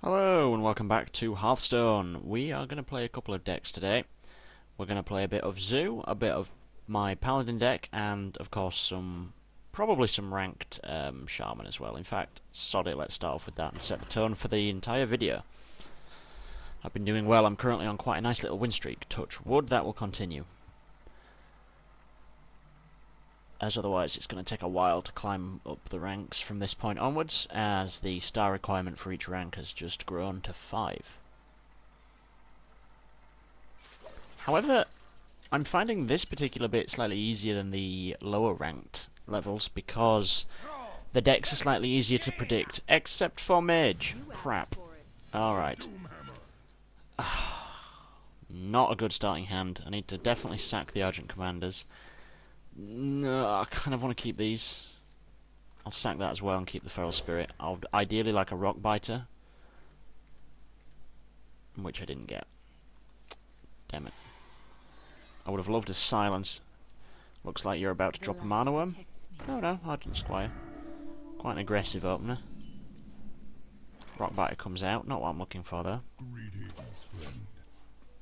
Hello and welcome back to Hearthstone. We are going to play a couple of decks today. We're going to play a bit of Zoo, a bit of my Paladin deck, and of course probably some ranked Shaman as well. In fact, sod it, let's start off with that and set the tone for the entire video. I've been doing well. I'm currently on quite a nice little win streak. Touch wood, that will continue. As otherwise it's going to take a while to climb up the ranks from this point onwards, as the star requirement for each rank has just grown to 5. However, I'm finding this particular bit slightly easier than the lower ranked levels, because the decks are slightly easier to predict, except for Mage. Crap. Alright. Not a good starting hand. I need to definitely sack the Argent Commanders. No, I kind of want to keep these. I'll sack that as well and keep the Feral Spirit. I'll ideally like a Rock Biter, which I didn't get. Damn it. I would have loved a Silence. Looks like you're about to drop a Mana Worm. Oh no, Argent Squire. Quite an aggressive opener. Rock Biter comes out, not what I'm looking for though.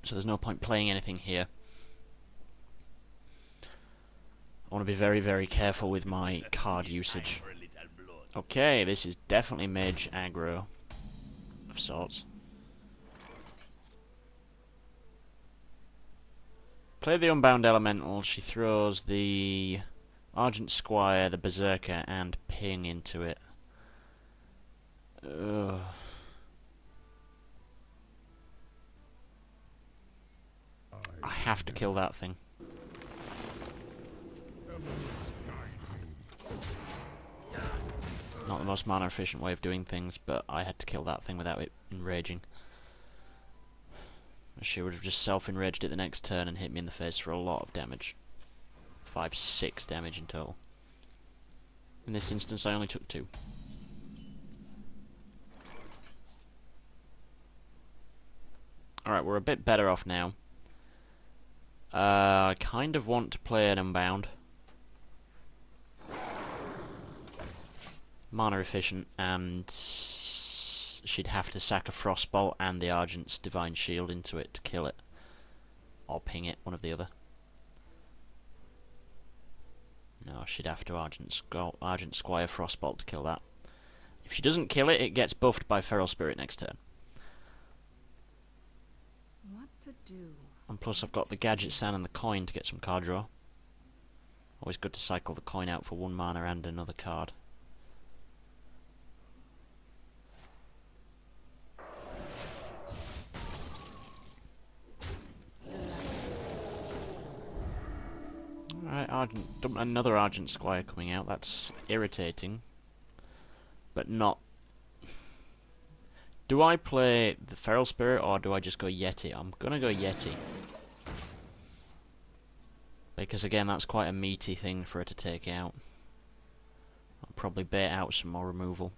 So there's no point playing anything here. I want to be very, very careful with my card usage. Okay, this is definitely Mage aggro of sorts. Play the Unbound Elemental. She throws the Argent Squire, the Berserker, and Ping into it. Ugh. I have to kill that thing. Not the most mana efficient way of doing things, but I had to kill that thing without it enraging. She would have just self-enraged it the next turn and hit me in the face for a lot of damage. 5-6 damage in total. In this instance I only took 2. Alright, we're a bit better off now. I kind of want to play an Unbound. Mana efficient, and she'd have to sack a Frostbolt and the Argent's Divine Shield into it to kill it. Or ping it, one of the other. No, she'd have to Argent Squire Frostbolt to kill that. If she doesn't kill it, it gets buffed by Feral Spirit next turn. What to do? And plus I've got the Gadget Sand and the coin to get some card draw. Always good to cycle the coin out for 1 mana and another card. Alright, another Argent Squire coming out. That's irritating. But not... Do I play the Feral Spirit or do I just go Yeti? I'm gonna go Yeti. Because again, that's quite a meaty thing for her to take out. I'll probably bait out some more removal.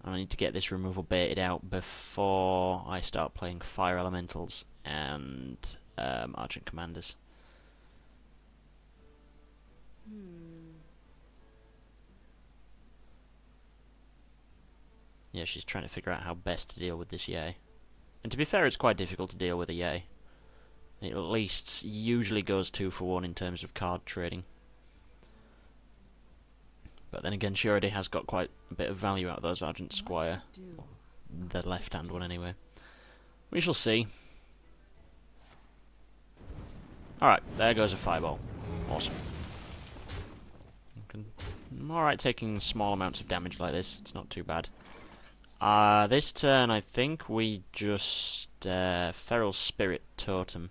And I need to get this removal baited out before I start playing Fire Elementals and Argent Commanders. Yeah, she's trying to figure out how best to deal with this Yay. And to be fair, it's quite difficult to deal with a Yay. It at least usually goes 2 for 1 in terms of card trading. But then again, she already has got quite a bit of value out of those Argent Squire. The left-hand one, anyway. We shall see. Alright, there goes a Fireball. Awesome. I'm alright taking small amounts of damage like this. It's not too bad. This turn, I think we just Feral Spirit Totem.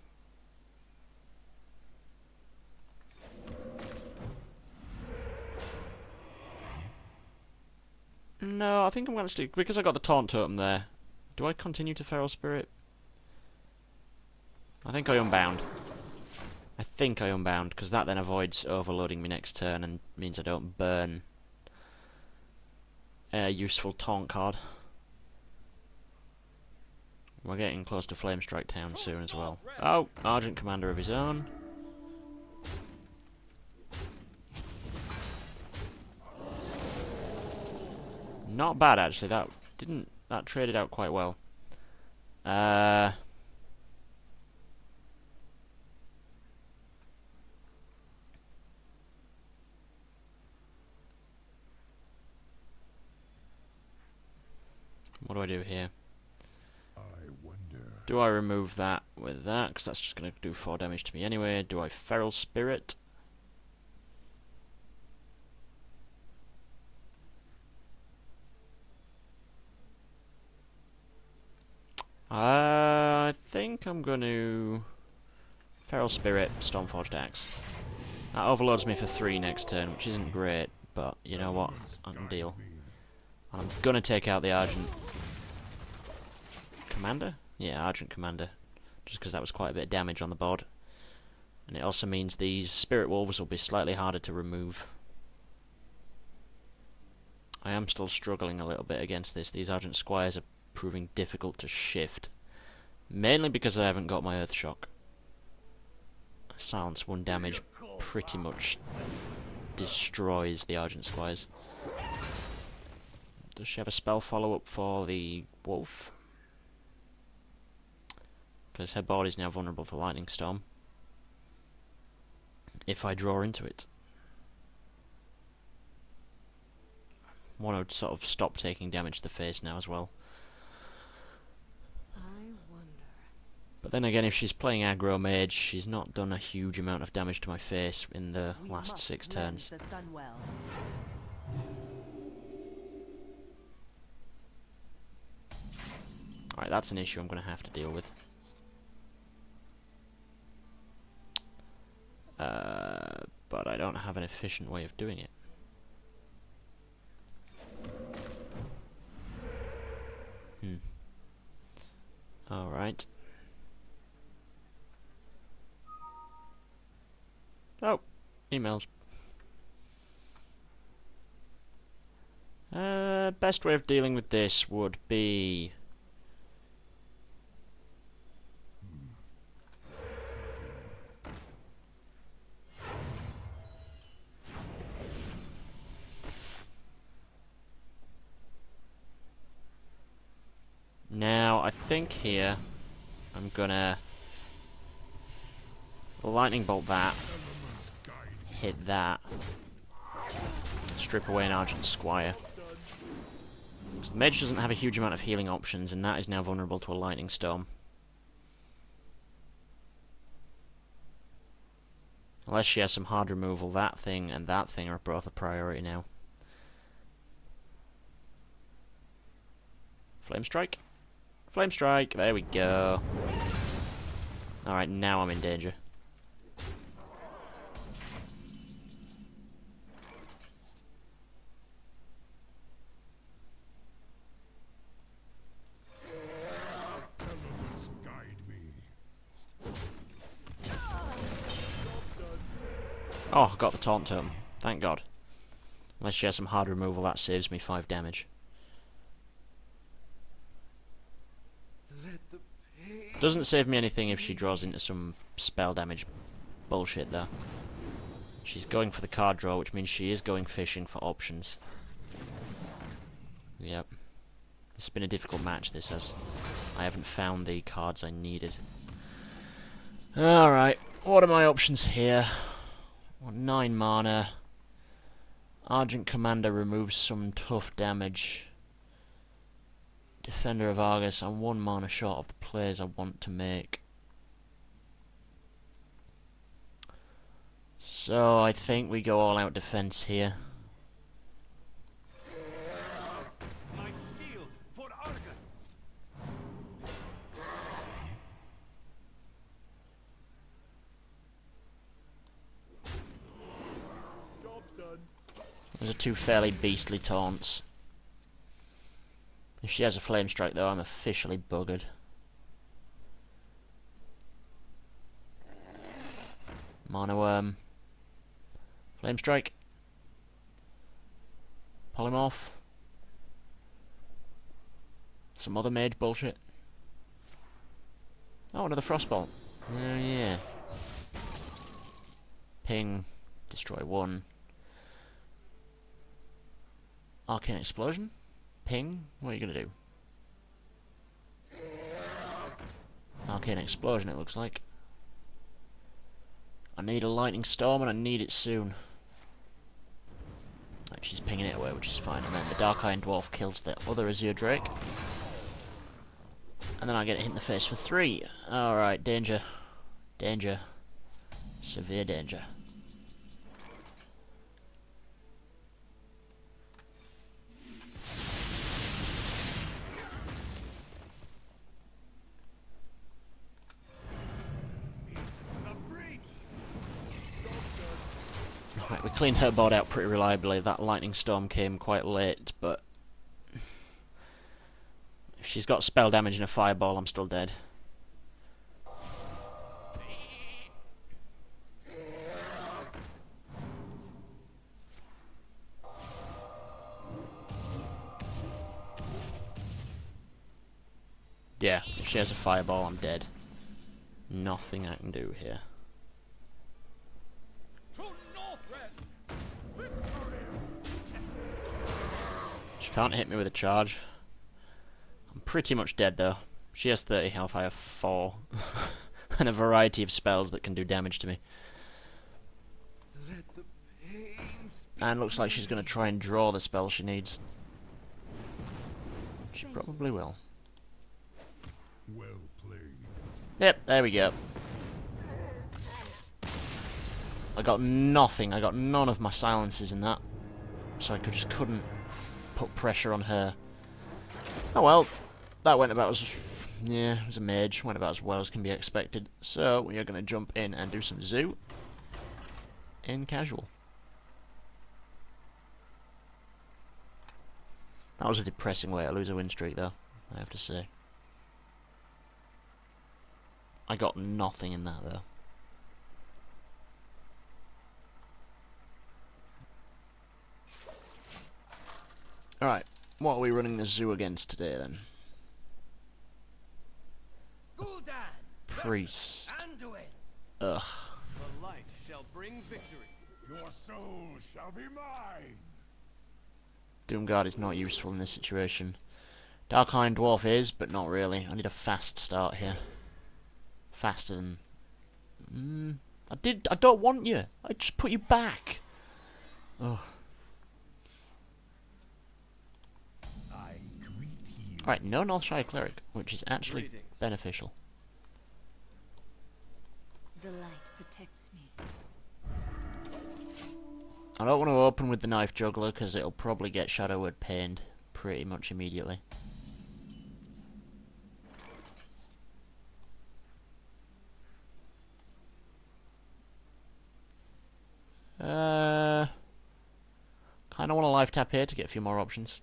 No, I think I'm going to stick, because I got the Taunt Totem there. Do I continue to Feral Spirit? I think I Unbound. I think I Unbound, because that then avoids overloading me next turn and means I don't burn a useful taunt card. We're getting close to Flamestrike Town soon as well. Oh, Argent Commander of his own. Not bad, actually. That traded out quite well. What do I do here? I wonder. Do I remove that with that? Because that's just going to do 4 damage to me anyway. Do I Feral Spirit? I think I'm going to Feral Spirit, Stormforged Axe. That overloads me for 3 next turn, which isn't great, but you know what? I can deal. I'm going to take out the Argent Commander? Yeah, Argent Commander. Just because that was quite a bit of damage on the board. And it also means these Spirit Wolves will be slightly harder to remove. I am still struggling a little bit against this. These Argent Squires are proving difficult to shift. Mainly because I haven't got my Earthshock. Silence 1 damage pretty much destroys the Argent Squires. Does she have a spell follow-up for the Wolf? Because her board is now vulnerable to Lightning Storm. If I draw into it. Want to sort of stop taking damage to the face now as well. I wonder. But then again, if she's playing aggro mage, she's not done a huge amount of damage to my face in the last 6 turns. The sun well. Alright, that's an issue I'm going to have to deal with. But I don't have an efficient way of doing it. Alright. Oh, emails. Best way of dealing with this would be... Now, I think here, I'm gonna lightning bolt that, hit that, strip away an Argent Squire. So the mage doesn't have a huge amount of healing options, and that is now vulnerable to a lightning storm. Unless she has some hard removal, that thing and that thing are both a priority now. Flame Strike? Flame Strike, there we go. Alright, now I'm in danger. Oh, I got the taunt totem. Thank God. Unless she has some hard removal, that saves me 5 damage. Doesn't save me anything if she draws into some spell damage bullshit, though. She's going for the card draw, which means she is going fishing for options. Yep. It's been a difficult match, this has. I haven't found the cards I needed. Alright, what are my options here? 9 mana. Argent Commander removes some tough damage. Defender of Argus, I'm 1 mana short of the plays I want to make. So I think we go all out defense here. My shield for Argus. Job done. Those are 2 fairly beastly taunts. If she has a Flame Strike, though, I'm officially buggered. Mana Worm. Flame Strike. Polymorph. Some other mage bullshit. Oh, another Frostbolt. Oh, yeah. Ping. Destroy 1. Arcane Explosion. ping? What are you gonna do? Okay, an explosion it looks like. I need a lightning storm and I need it soon. Right, she's pinging it away, which is fine. And then the Dark Iron Dwarf kills the other Azure Drake. And then I get hit in the face for 3. Alright, danger. Danger. Severe danger. Right, we cleaned her board out pretty reliably. That lightning storm came quite late, but if she's got spell damage and a fireball, I'm still dead. Yeah, if she has a fireball, I'm dead. Nothing I can do here. She can't hit me with a charge. I'm pretty much dead though. She has 30 health, I have 4. And a variety of spells that can do damage to me. And looks like she's going to try and draw the spell she needs. She probably will. Well played. Yep, there we go. I got nothing. I got none of my silences in that. So I just couldn't put pressure on her. Oh well, that went about as... yeah, it was a mage. Went about as well as can be expected. So we are going to jump in and do some zoo in casual. That was a depressing way to lose a win streak though, I have to say. I got nothing in that though. Alright, what are we running the zoo against today then? Priest. Ugh. The light shall bring victory. Your soul shall be mine. Doomguard is not useful in this situation. Dark Iron Dwarf is, but not really. I need a fast start here. Faster than... I don't want you. I just put you back. Ugh. Right, no Northshire Cleric, which is actually beneficial. The light protects me. I don't want to open with the Knife Juggler because it'll probably get Shadow Word pained pretty much immediately. Kind of want a life tap here to get a few more options.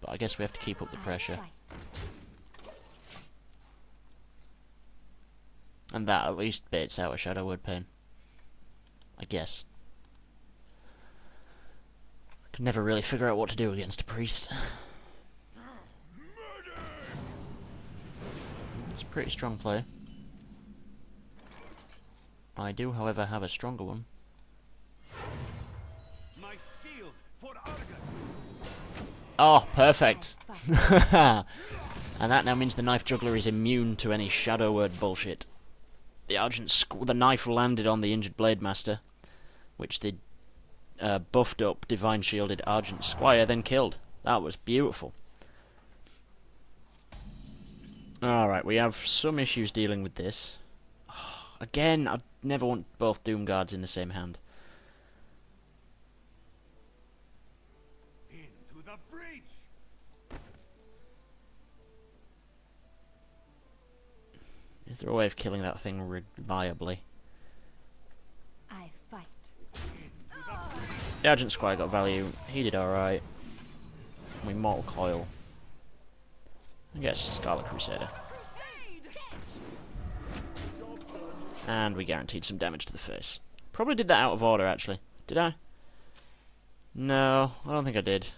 But I guess we have to keep up the pressure. And that at least baits out a Shadow Word pain. I guess. Could never really figure out what to do against a priest. It's a pretty strong play. I do, however, have a stronger one. My shield for Argon. Oh, perfect. And that now means the Knife Juggler is immune to any Shadow Word bullshit. The knife landed on the injured Blade Master, which the buffed up Divine Shielded Argent Squire then killed. That was beautiful. Alright, we have some issues dealing with this. Again, I never want both Doomguards in the same hand. Into the breach. Is there a way of killing that thing reliably? I fight. The Argent Squire got value. He did alright. We Mortal Coil. I guess Scarlet Crusader. And we guaranteed some damage to the face. Probably did that out of order, actually. Did I? No, I don't think I did.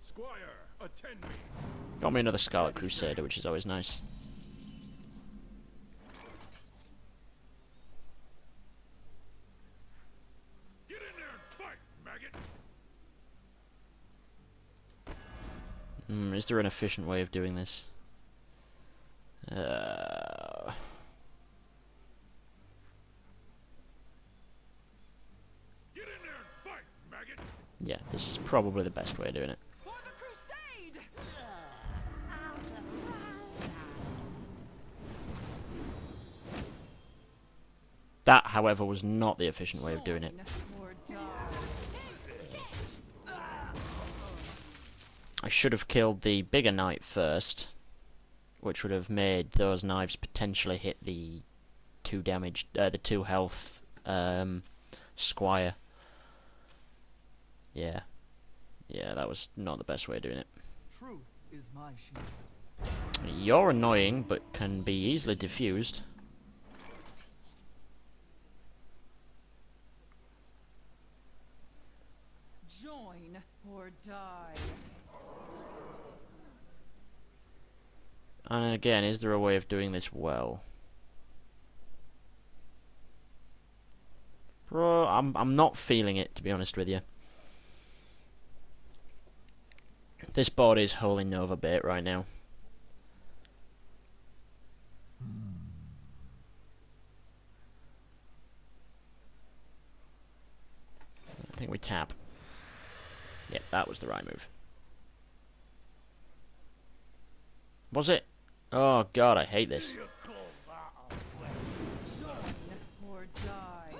Squire, attend me. Got me another Scarlet Crusader, which is always nice. Get in there and fight, maggot. Is there an efficient way of doing this? Uh... Get in there and fight, maggot! Yeah, this is probably the best way of doing it. For the crusade! That, however, was not the efficient way of doing it. Or die. I should have killed the bigger knight first, which would have made those knives potentially hit the 2 damage, the 2 health squire. Yeah, that was not the best way of doing it. Truth is my shield. You're annoying, but can be easily diffused. Join or die. And again, is there a way of doing this well? Bro, I'm not feeling it, to be honest with you. This board is holy Nova bait right now. I think we tap. Yep, that was the right move. Was it? Oh god, I hate this. Join or die.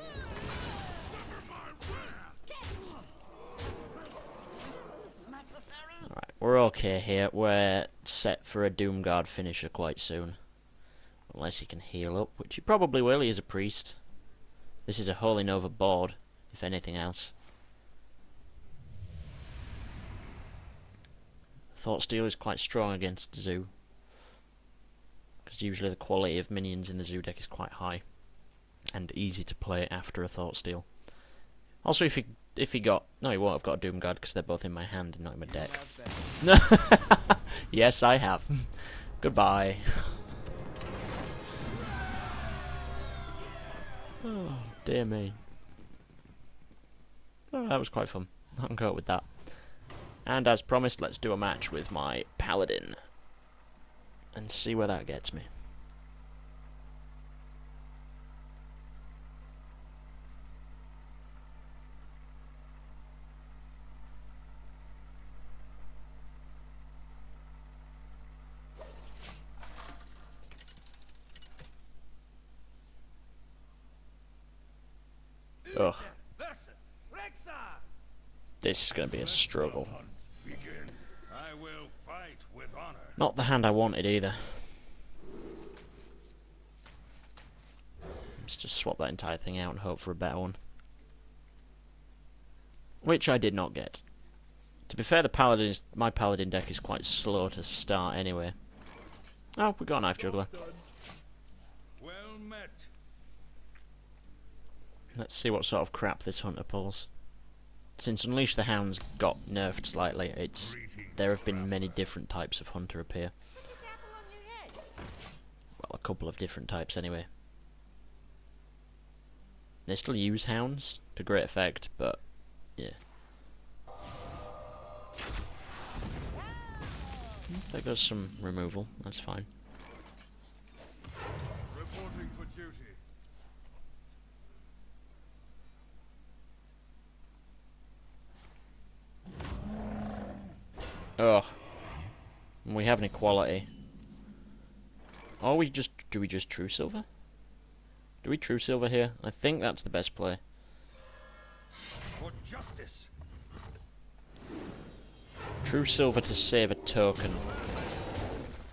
Alright, we're okay here. We're set for a Doomguard finisher quite soon. Unless he can heal up, which he probably will, he is a priest. This is a Holy Nova board, if anything else. Thought Steal is quite strong against Zoo, because usually the quality of minions in the Zoo deck is quite high, and easy to play after a Thought Steal. Also, if he got... No, he won't have got a Doomguard, because they're both in my hand and not in my deck. Yes, I have. Goodbye. Oh, dear me. Oh, that was quite fun. I can go with that. And as promised, let's do a match with my Paladin. And see where that gets me. Ugh. This is going to be a struggle. Begin. I will fight with honor. Not the hand I wanted either. Let's just swap that entire thing out and hope for a better one. Which I did not get. To be fair, my Paladin deck is quite slow to start anyway. Oh, we got a Knife Juggler. Well met. Let's see what sort of crap this Hunter pulls. Since Unleash the Hounds got nerfed slightly, there have been many different types of Hunter appear. Well, a couple of different types anyway. They still use Hounds to great effect, but yeah. There goes some removal, that's fine. Reporting for duty. Ugh. We have an equality. Or do we just True Silver? Do we True Silver here? I think that's the best play. For justice. True Silver to save a token.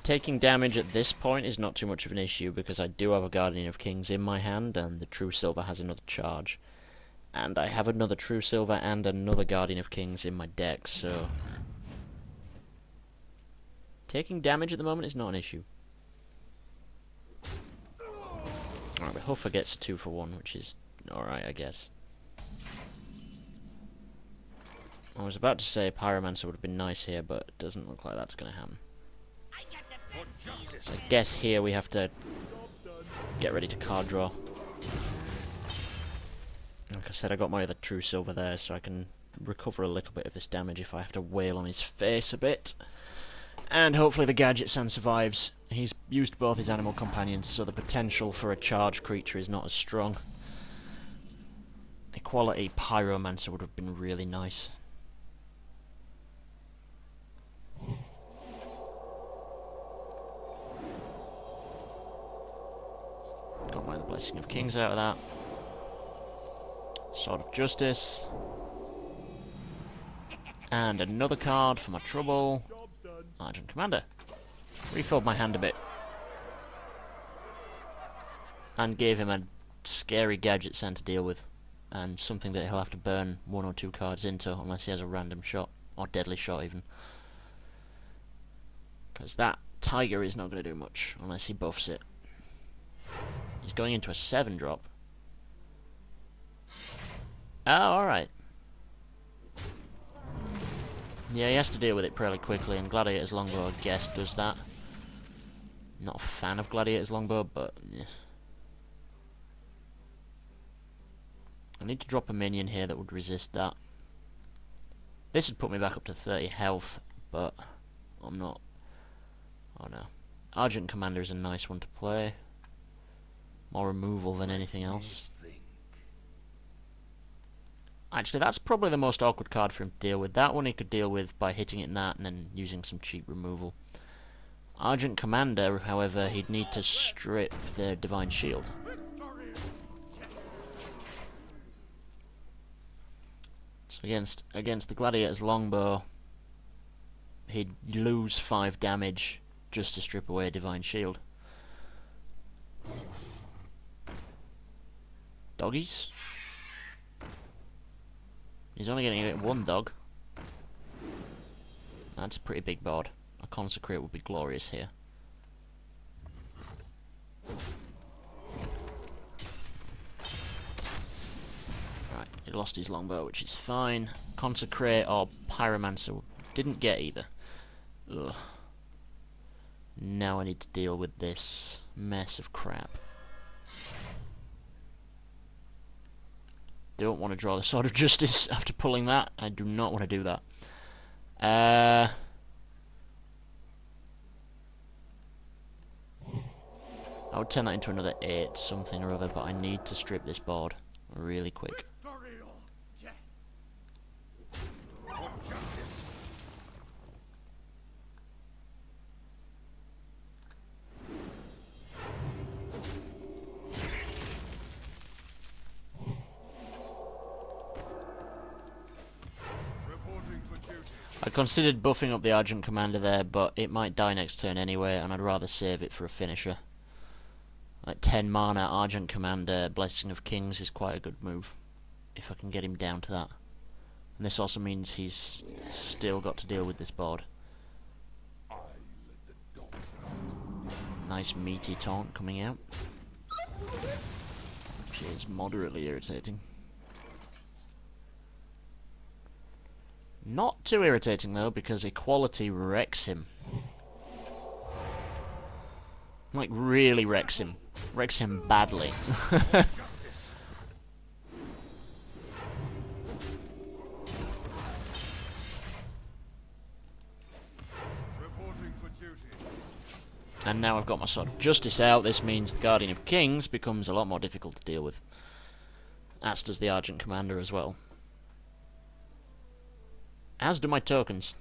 Taking damage at this point is not too much of an issue because I do have a Guardian of Kings in my hand and the True Silver has another charge. And I have another True Silver and another Guardian of Kings in my deck, so... Taking damage at the moment is not an issue. Alright, the Huffer gets a 2-for-1, which is alright, I guess. I was about to say Pyromancer would have been nice here, but it doesn't look like that's going to happen. For justice. So I guess here we have to get ready to card draw. Like I said, I got my other True Silver there, so I can recover a little bit of this damage if I have to wail on his face a bit. And hopefully the Gadget Sand survives. He's used both his animal companions, so the potential for a charged creature is not as strong. Equality Pyromancer would have been really nice. Got my Blessing of Kings out of that. Sword of Justice. And another card for my trouble. Argent Commander. Refilled my hand a bit. And gave him a scary Gadget Sand to deal with. And something that he'll have to burn 1 or 2 cards into unless he has a random shot. Or deadly shot even. Because that Tiger is not going to do much unless he buffs it. He's going into a 7-drop. Oh, alright. Yeah, he has to deal with it fairly quickly, and Gladiator's Longbow, I guess, does that. Not a fan of Gladiator's Longbow, but... yeah. I need to drop a minion here that would resist that. This would put me back up to 30 health, but I'm not... oh no. Argent Commander is a nice one to play. More removal than anything else. Actually, that's probably the most awkward card for him to deal with. That one he could deal with by hitting it in that and then using some cheap removal. Argent Commander, however, he'd need to strip the Divine Shield. So against the Gladiator's Longbow, he'd lose 5 damage just to strip away a Divine Shield. Doggies? He's only going to get 1 dog. That's a pretty big board. A Consecrate would be glorious here. Right, he lost his Longbow, which is fine. Consecrate or Pyromancer didn't get either. Ugh. Now I need to deal with this mess of crap. Don't want to draw the Sword of Justice after pulling that. I do not want to do that. I would turn that into another 8 something or other, but I need to strip this board really quick. I considered buffing up the Argent Commander there, but it might die next turn anyway, and I'd rather save it for a finisher. Like 10 mana Argent Commander, Blessing of Kings is quite a good move, if I can get him down to that. And this also means he's still got to deal with this board. Nice meaty taunt coming out, which is moderately irritating. Not too irritating though, because Equality wrecks him. Like, really wrecks him. Wrecks him badly. And now I've got my Sword of Justice out. This means the Guardian of Kings becomes a lot more difficult to deal with. As does the Argent Commander as well. As do my tokens.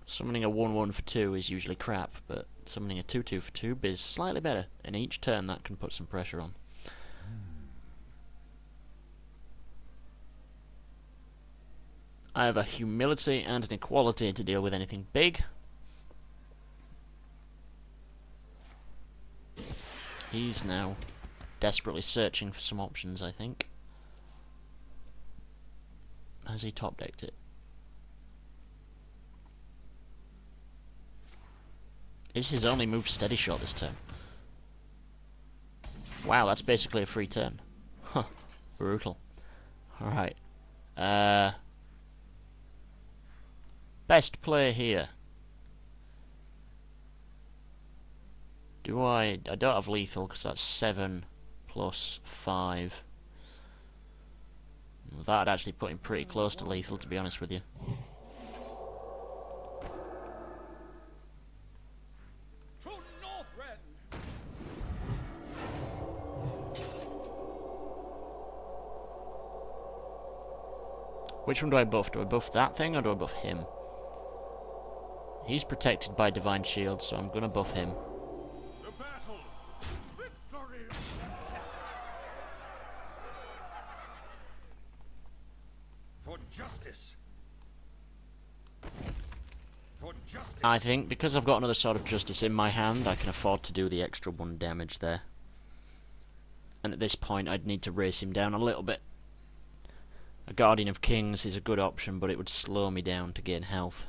Summoning a 1/1 for 2 is usually crap, but summoning a 2/2 for 2 is slightly better, and each turn that can put some pressure on. I have a Humility and an Equality to deal with anything big. He's now desperately searching for some options, I think. Has he top decked it? Is his only move Steady Shot this turn? Wow, that's basically a free turn. Huh. Brutal. Alright. Best play here. I don't have lethal because that's 7 plus 5. That'd actually put him pretty close to lethal, to be honest with you. To Northrend! Which one do I buff? Do I buff that thing or do I buff him? He's protected by Divine Shield, so I'm gonna buff him. The battle! Victory! For justice! For justice! I think because I've got another Sword of Justice in my hand, I can afford to do the extra 1 damage there. And at this point, I'd need to race him down a little bit. A Guardian of Kings is a good option, but it would slow me down to gain health.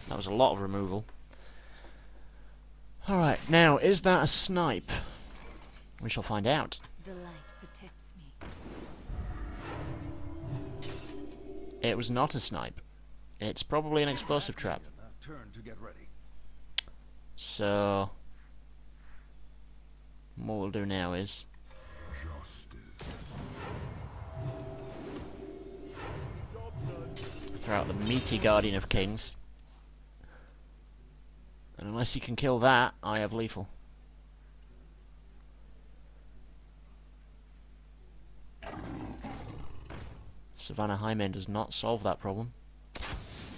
That was a lot of removal. Alright, now, is that a snipe? We shall find out. The light protects me. It was not a snipe. It's probably an explosive trap. Turn to get ready. So, what we'll do now is throw out the meaty Guardian of Kings. And unless you can kill that, I have lethal. Savannah Highmane does not solve that problem.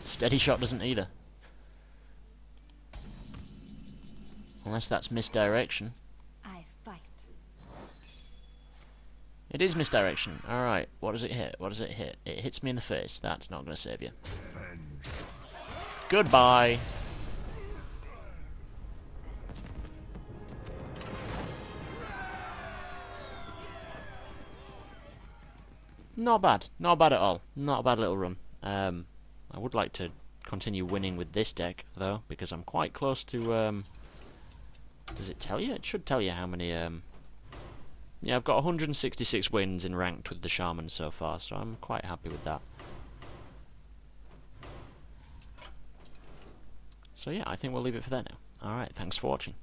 Steady Shot doesn't either. Unless that's misdirection. I fight. It is misdirection. Alright, what does it hit? What does it hit? It hits me in the face. That's not going to save you. Goodbye! Not bad. Not bad at all. Not a bad little run. I would like to continue winning with this deck, though, because I'm quite close to... does it tell you? It should tell you how many... Yeah, I've got 166 wins in ranked with the Shaman so far, so I'm quite happy with that. So yeah, I think we'll leave it for there now. Alright, thanks for watching.